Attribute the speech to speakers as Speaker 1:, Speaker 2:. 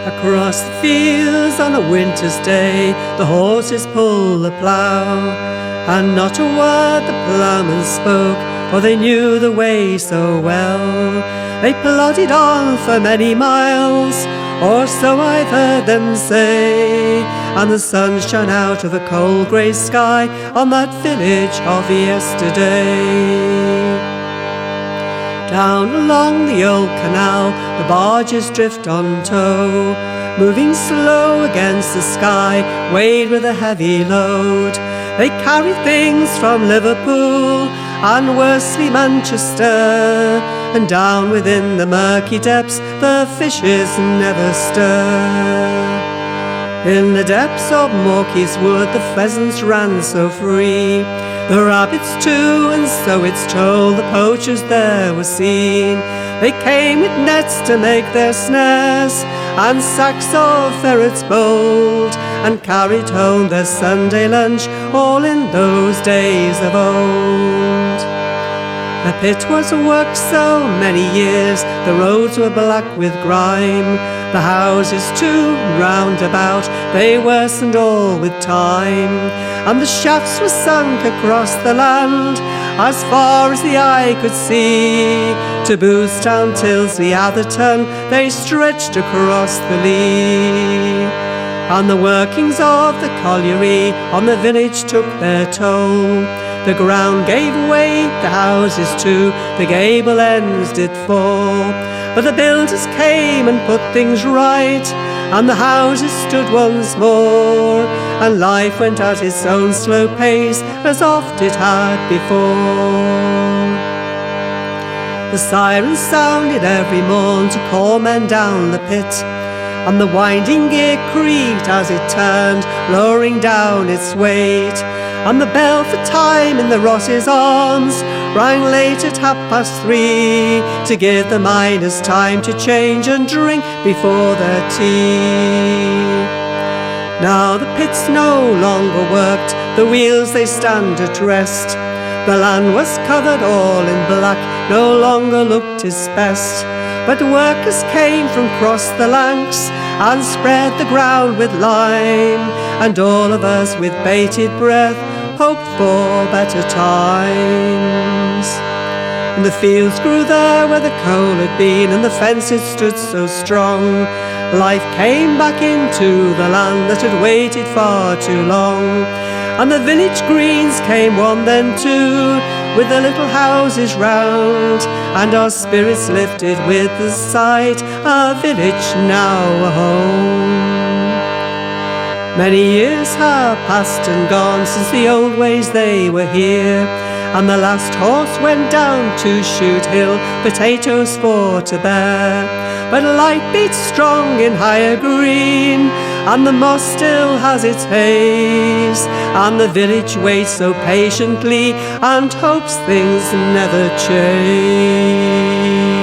Speaker 1: Across the fields on a winter's day, the horses pull the plough, and not a word the ploughman spoke, for they knew the way so well. They plodded on for many miles, or so I've heard them say, and the sun shone out of a cold grey sky on that village of yesterday. Down along the old canal the barges drift on tow, moving slow against the sky, weighed with a heavy load. They carry things from Liverpool and Worsley, Manchester, and down within the murky depths the fishes never stir. In the depths of Morkey's Wood the pheasants ran so free, the rabbits too, and so it's told the poachers there were seen. They came with nets to make their snares, and sacks of ferrets bold, and carried home their Sunday lunch, all in those days of old. The pit was worked so many years, the roads were black with grime, the houses too round about, they worsened all with time, and the shafts were sunk across the land, as far as the eye could see. To Boothstown, Tilsley, Atherton, they stretched across the lea. And the workings of the colliery on the village took their toll. The ground gave way, the houses too, the gable ends did fall. But the builders came and put things right, and the houses stood once more, and life went at its own slow pace, as oft it had before. The sirens sounded every morn to call men down the pit, and the winding gear creaked as it turned, lowering down its weight, and the bell for time in the Ross's Arms rang late at 3:30, to give the miners time to change and drink before their tea. Now the pit's no longer worked, the wheels they stand at rest, the land was covered all in black, no longer looked its best. But workers came from across the Lancs and spread the ground with lime, and all of us with bated breath hoped for better times. And the fields grew there where the coal had been, and the fences stood so strong. Life came back into the land that had waited far too long. And the village greens came one then too, with the little houses round, and our spirits lifted with the sight, our village now a home. Many years have passed and gone since the old ways they were here, and the last horse went down to Shoot Hill, potatoes for to bear. But light beats strong in higher green, and the moss still has its haze, and the village waits so patiently and hopes things never change.